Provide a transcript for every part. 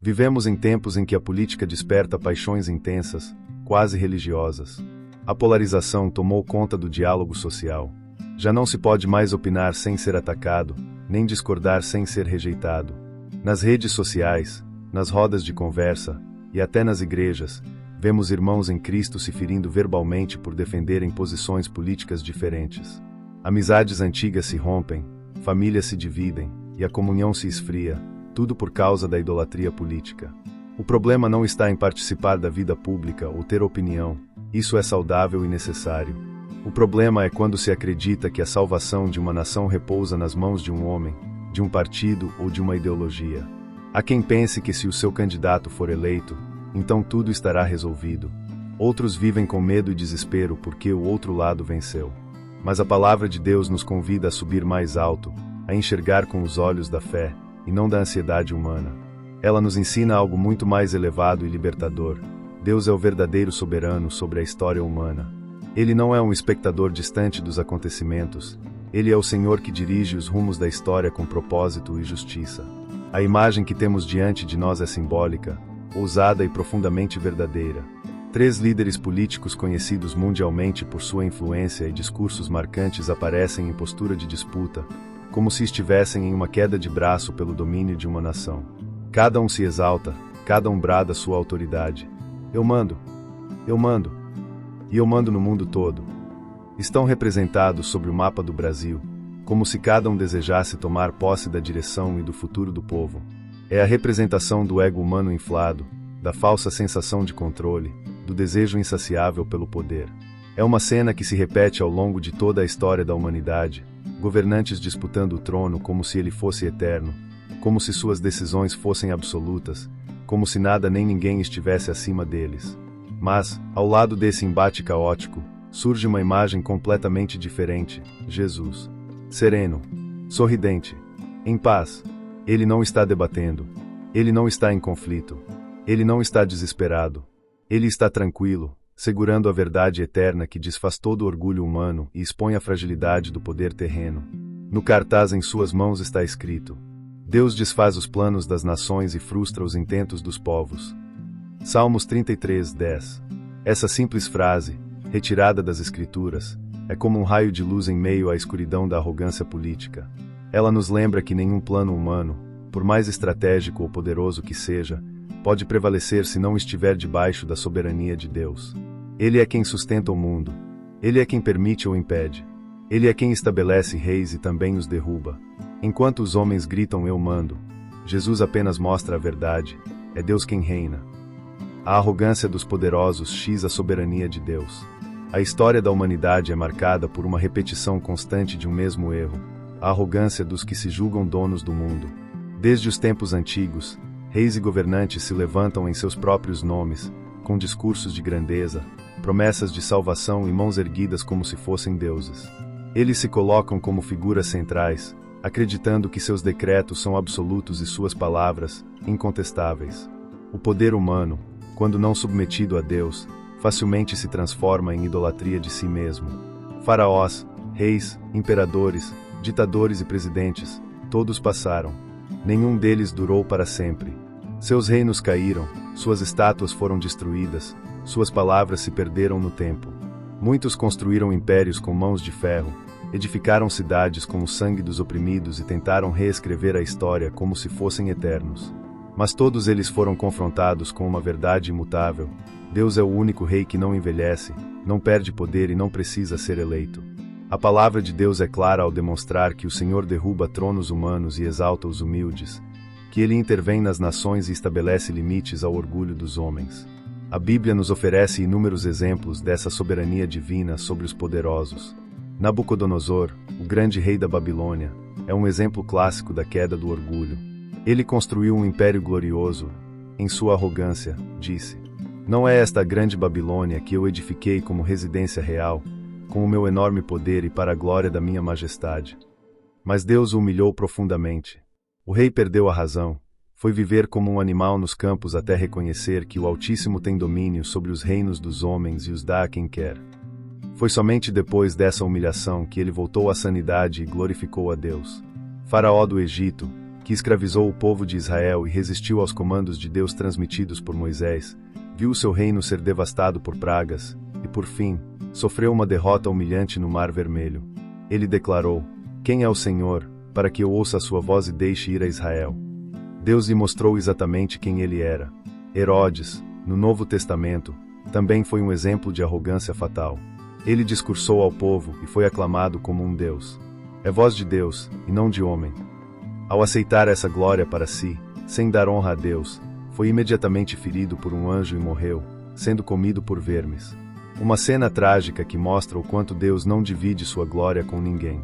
Vivemos em tempos em que a política desperta paixões intensas, quase religiosas. A polarização tomou conta do diálogo social. Já não se pode mais opinar sem ser atacado, nem discordar sem ser rejeitado. Nas redes sociais, nas rodas de conversa, e até nas igrejas, vemos irmãos em Cristo se ferindo verbalmente por defenderem posições políticas diferentes. Amizades antigas se rompem, famílias se dividem, e a comunhão se esfria, tudo por causa da idolatria política. O problema não está em participar da vida pública ou ter opinião, isso é saudável e necessário. O problema é quando se acredita que a salvação de uma nação repousa nas mãos de um homem, de um partido ou de uma ideologia. Há quem pense que se o seu candidato for eleito, então tudo estará resolvido. Outros vivem com medo e desespero porque o outro lado venceu. Mas a palavra de Deus nos convida a subir mais alto, a enxergar com os olhos da fé, e não da ansiedade humana. Ela nos ensina algo muito mais elevado e libertador. Deus é o verdadeiro soberano sobre a história humana. Ele não é um espectador distante dos acontecimentos. Ele é o Senhor que dirige os rumos da história com propósito e justiça. A imagem que temos diante de nós é simbólica, ousada e profundamente verdadeira. 3 líderes políticos conhecidos mundialmente por sua influência e discursos marcantes aparecem em postura de disputa, como se estivessem em uma queda de braço pelo domínio de uma nação. Cada um se exalta, cada um brada sua autoridade. Eu mando, e eu mando no mundo todo. Estão representados sobre o mapa do Brasil, como se cada um desejasse tomar posse da direção e do futuro do povo. É a representação do ego humano inflado, da falsa sensação de controle, do desejo insaciável pelo poder. É uma cena que se repete ao longo de toda a história da humanidade, governantes disputando o trono como se ele fosse eterno, como se suas decisões fossem absolutas, como se nada nem ninguém estivesse acima deles. Mas, ao lado desse embate caótico, surge uma imagem completamente diferente: Jesus. Sereno, sorridente, em paz. Ele não está debatendo. Ele não está em conflito. Ele não está desesperado. Ele está tranquilo, segurando a verdade eterna que desfaz todo o orgulho humano e expõe a fragilidade do poder terreno. No cartaz em suas mãos está escrito: Deus desfaz os planos das nações e frustra os intentos dos povos. Salmos 33:10. Essa simples frase, retirada das Escrituras, é como um raio de luz em meio à escuridão da arrogância política. Ela nos lembra que nenhum plano humano, por mais estratégico ou poderoso que seja, pode prevalecer se não estiver debaixo da soberania de Deus. Ele é quem sustenta o mundo. Ele é quem permite ou impede. Ele é quem estabelece reis e também os derruba. Enquanto os homens gritam "eu mando", Jesus apenas mostra a verdade. É Deus quem reina. A arrogância dos poderosos x a soberania de Deus. A história da humanidade é marcada por uma repetição constante de um mesmo erro: a arrogância dos que se julgam donos do mundo. Desde os tempos antigos, reis e governantes se levantam em seus próprios nomes, com discursos de grandeza, promessas de salvação e mãos erguidas como se fossem deuses. Eles se colocam como figuras centrais, acreditando que seus decretos são absolutos e suas palavras, incontestáveis. O poder humano, quando não submetido a Deus, facilmente se transforma em idolatria de si mesmo. Faraós, reis, imperadores, ditadores e presidentes, todos passaram. Nenhum deles durou para sempre. Seus reinos caíram, suas estátuas foram destruídas, suas palavras se perderam no tempo. Muitos construíram impérios com mãos de ferro, edificaram cidades com o sangue dos oprimidos e tentaram reescrever a história como se fossem eternos. Mas todos eles foram confrontados com uma verdade imutável: Deus é o único rei que não envelhece, não perde poder e não precisa ser eleito. A palavra de Deus é clara ao demonstrar que o Senhor derruba tronos humanos e exalta os humildes, que Ele intervém nas nações e estabelece limites ao orgulho dos homens. A Bíblia nos oferece inúmeros exemplos dessa soberania divina sobre os poderosos. Nabucodonosor, o grande rei da Babilônia, é um exemplo clássico da queda do orgulho. Ele construiu um império glorioso. Em sua arrogância, disse: "Não é esta a grande Babilônia que eu edifiquei como residência real, com o meu enorme poder e para a glória da minha majestade?" Mas Deus o humilhou profundamente. O rei perdeu a razão. Foi viver como um animal nos campos até reconhecer que o Altíssimo tem domínio sobre os reinos dos homens e os dá a quem quer. Foi somente depois dessa humilhação que ele voltou à sanidade e glorificou a Deus. Faraó do Egito, que escravizou o povo de Israel e resistiu aos comandos de Deus transmitidos por Moisés, viu o seu reino ser devastado por pragas, e por fim, sofreu uma derrota humilhante no Mar Vermelho. Ele declarou: "Quem é o Senhor, para que eu ouça a sua voz e deixe ir a Israel?" Deus lhe mostrou exatamente quem ele era. Herodes, no Novo Testamento, também foi um exemplo de arrogância fatal. Ele discursou ao povo e foi aclamado como um Deus. É voz de Deus, e não de homem. Ao aceitar essa glória para si, sem dar honra a Deus, foi imediatamente ferido por um anjo e morreu, sendo comido por vermes. Uma cena trágica que mostra o quanto Deus não divide sua glória com ninguém.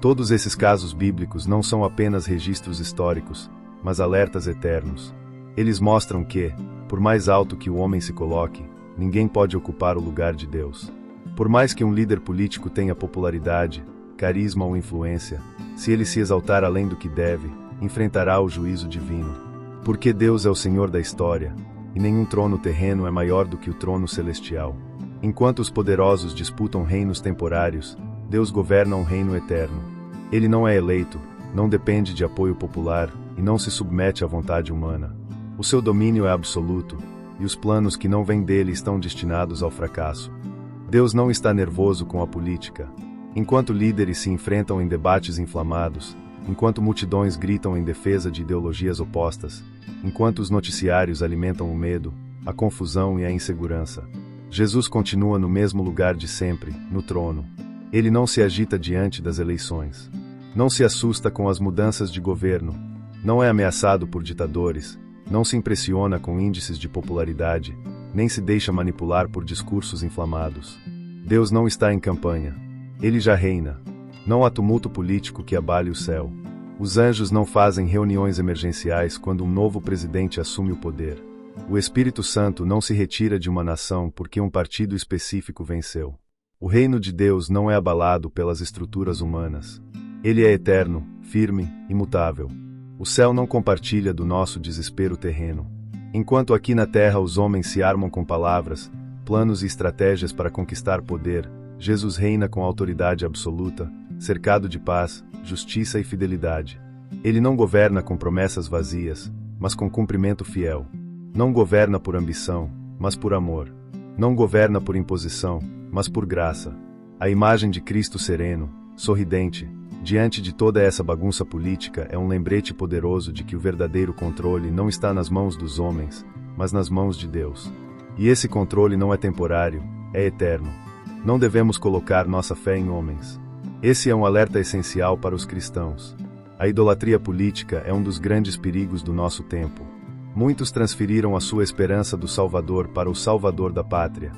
Todos esses casos bíblicos não são apenas registros históricos, mas alertas eternos. Eles mostram que, por mais alto que o homem se coloque, ninguém pode ocupar o lugar de Deus. Por mais que um líder político tenha popularidade, carisma ou influência, se ele se exaltar além do que deve, enfrentará o juízo divino. Porque Deus é o Senhor da história, e nenhum trono terreno é maior do que o trono celestial. Enquanto os poderosos disputam reinos temporários, Deus governa um reino eterno. Ele não é eleito, não depende de apoio popular, e não se submete à vontade humana. O seu domínio é absoluto, e os planos que não vêm dele estão destinados ao fracasso. Deus não está nervoso com a política. Enquanto líderes se enfrentam em debates inflamados, enquanto multidões gritam em defesa de ideologias opostas, enquanto os noticiários alimentam o medo, a confusão e a insegurança, Jesus continua no mesmo lugar de sempre, no trono. Ele não se agita diante das eleições. Não se assusta com as mudanças de governo. Não é ameaçado por ditadores. Não se impressiona com índices de popularidade, nem se deixa manipular por discursos inflamados. Deus não está em campanha. Ele já reina. Não há tumulto político que abale o céu. Os anjos não fazem reuniões emergenciais quando um novo presidente assume o poder. O Espírito Santo não se retira de uma nação porque um partido específico venceu. O reino de Deus não é abalado pelas estruturas humanas. Ele é eterno, firme, imutável. O céu não compartilha do nosso desespero terreno. Enquanto aqui na terra os homens se armam com palavras, planos e estratégias para conquistar poder, Jesus reina com autoridade absoluta, cercado de paz, justiça e fidelidade. Ele não governa com promessas vazias, mas com cumprimento fiel. Não governa por ambição, mas por amor. Não governa por imposição, mas por graça. A imagem de Cristo sereno, sorridente, diante de toda essa bagunça política é um lembrete poderoso de que o verdadeiro controle não está nas mãos dos homens, mas nas mãos de Deus. E esse controle não é temporário, é eterno. Não devemos colocar nossa fé em homens. Esse é um alerta essencial para os cristãos. A idolatria política é um dos grandes perigos do nosso tempo. Muitos transferiram a sua esperança do Salvador para o Salvador da pátria.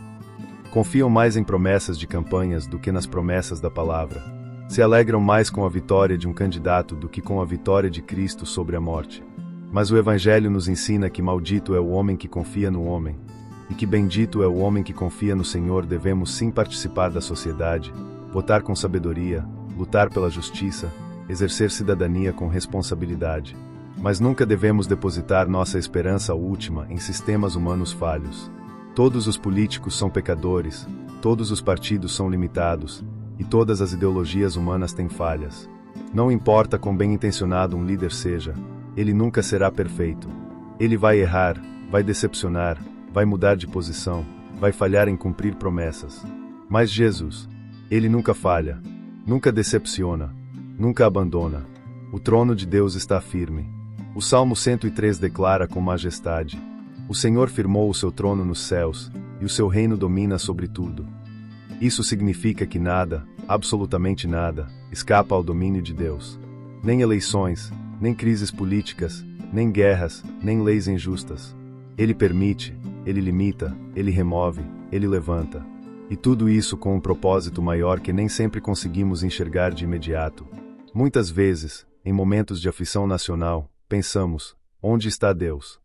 Confiam mais em promessas de campanhas do que nas promessas da palavra. Se alegram mais com a vitória de um candidato do que com a vitória de Cristo sobre a morte. Mas o Evangelho nos ensina que maldito é o homem que confia no homem, e que bendito é o homem que confia no Senhor. Devemos sim participar da sociedade, votar com sabedoria, lutar pela justiça, exercer cidadania com responsabilidade. Mas nunca devemos depositar nossa esperança última em sistemas humanos falhos. Todos os políticos são pecadores, todos os partidos são limitados, e todas as ideologias humanas têm falhas. Não importa quão bem-intencionado um líder seja, ele nunca será perfeito. Ele vai errar, vai decepcionar, vai mudar de posição, vai falhar em cumprir promessas. Mas Jesus, ele nunca falha, nunca decepciona, nunca abandona. O trono de Deus está firme. O Salmo 103 declara com majestade: o Senhor firmou o seu trono nos céus, e o seu reino domina sobre tudo. Isso significa que nada, absolutamente nada, escapa ao domínio de Deus. Nem eleições, nem crises políticas, nem guerras, nem leis injustas. Ele permite, ele limita, ele remove, ele levanta. E tudo isso com um propósito maior que nem sempre conseguimos enxergar de imediato. Muitas vezes, em momentos de aflição nacional, pensamos: onde está Deus?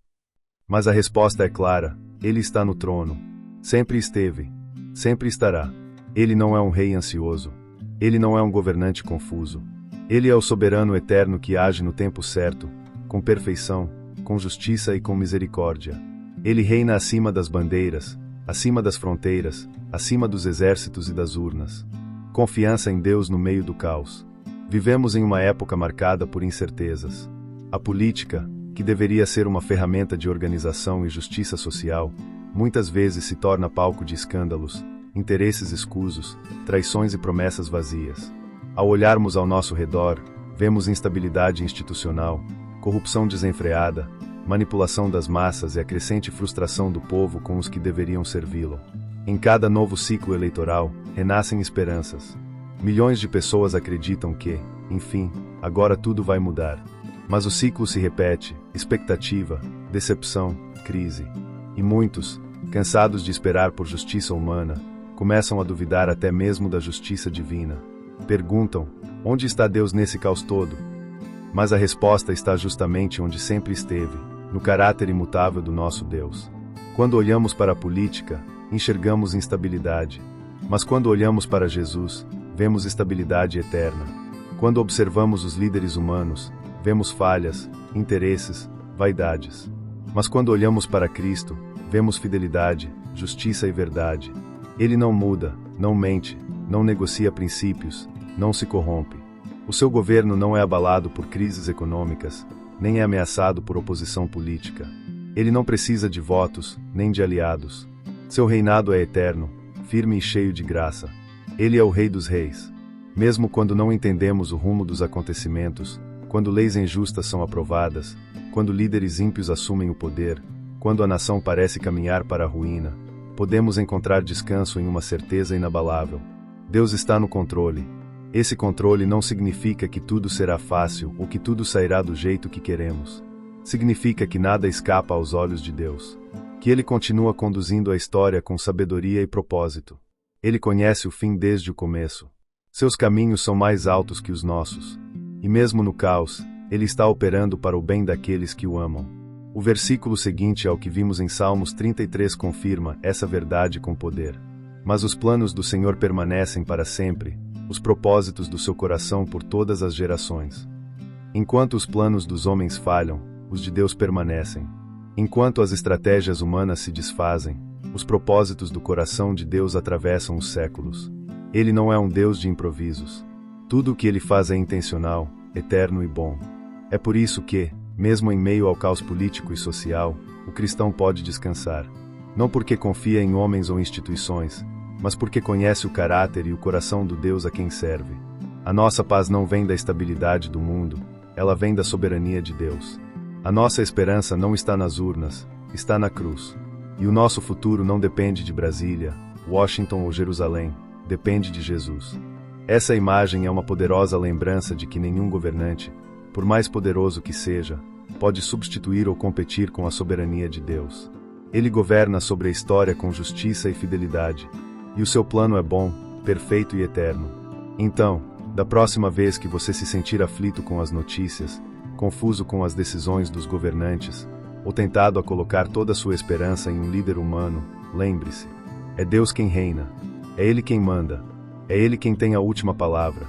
Mas a resposta é clara: ele está no trono. Sempre esteve. Sempre estará. Ele não é um rei ansioso. Ele não é um governante confuso. Ele é o soberano eterno que age no tempo certo, com perfeição, com justiça e com misericórdia. Ele reina acima das bandeiras, acima das fronteiras, acima dos exércitos e das urnas. Confiança em Deus no meio do caos. Vivemos em uma época marcada por incertezas. A política, que deveria ser uma ferramenta de organização e justiça social, muitas vezes se torna palco de escândalos, interesses escusos, traições e promessas vazias. Ao olharmos ao nosso redor, vemos instabilidade institucional, corrupção desenfreada, manipulação das massas e a crescente frustração do povo com os que deveriam servi-lo. Em cada novo ciclo eleitoral, renascem esperanças. Milhões de pessoas acreditam que, enfim, agora tudo vai mudar. Mas o ciclo se repete, expectativa, decepção, crise. E muitos, cansados de esperar por justiça humana, começam a duvidar até mesmo da justiça divina. Perguntam, onde está Deus nesse caos todo? Mas a resposta está justamente onde sempre esteve, no caráter imutável do nosso Deus. Quando olhamos para a política, enxergamos instabilidade. Mas quando olhamos para Jesus, vemos estabilidade eterna. Quando observamos os líderes humanos, vemos falhas, interesses, vaidades. Mas quando olhamos para Cristo, vemos fidelidade, justiça e verdade. Ele não muda, não mente, não negocia princípios, não se corrompe. O seu governo não é abalado por crises econômicas, nem é ameaçado por oposição política. Ele não precisa de votos, nem de aliados. Seu reinado é eterno, firme e cheio de graça. Ele é o Rei dos Reis. Mesmo quando não entendemos o rumo dos acontecimentos, quando leis injustas são aprovadas, quando líderes ímpios assumem o poder, quando a nação parece caminhar para a ruína, podemos encontrar descanso em uma certeza inabalável. Deus está no controle. Esse controle não significa que tudo será fácil ou que tudo sairá do jeito que queremos. Significa que nada escapa aos olhos de Deus. Que Ele continua conduzindo a história com sabedoria e propósito. Ele conhece o fim desde o começo. Seus caminhos são mais altos que os nossos. E mesmo no caos, Ele está operando para o bem daqueles que o amam. O versículo seguinte ao que vimos em Salmos 33 confirma essa verdade com poder. Mas os planos do Senhor permanecem para sempre, os propósitos do seu coração por todas as gerações. Enquanto os planos dos homens falham, os de Deus permanecem. Enquanto as estratégias humanas se desfazem, os propósitos do coração de Deus atravessam os séculos. Ele não é um Deus de improvisos. Tudo o que Ele faz é intencional, eterno e bom. É por isso que, mesmo em meio ao caos político e social, o cristão pode descansar. Não porque confia em homens ou instituições, mas porque conhece o caráter e o coração do Deus a quem serve. A nossa paz não vem da estabilidade do mundo, ela vem da soberania de Deus. A nossa esperança não está nas urnas, está na cruz. E o nosso futuro não depende de Brasília, Washington ou Jerusalém, depende de Jesus. Essa imagem é uma poderosa lembrança de que nenhum governante, por mais poderoso que seja, pode substituir ou competir com a soberania de Deus. Ele governa sobre a história com justiça e fidelidade. E o seu plano é bom, perfeito e eterno. Então, da próxima vez que você se sentir aflito com as notícias, confuso com as decisões dos governantes, ou tentado a colocar toda a sua esperança em um líder humano, lembre-se: é Deus quem reina, é Ele quem manda, é Ele quem tem a última palavra.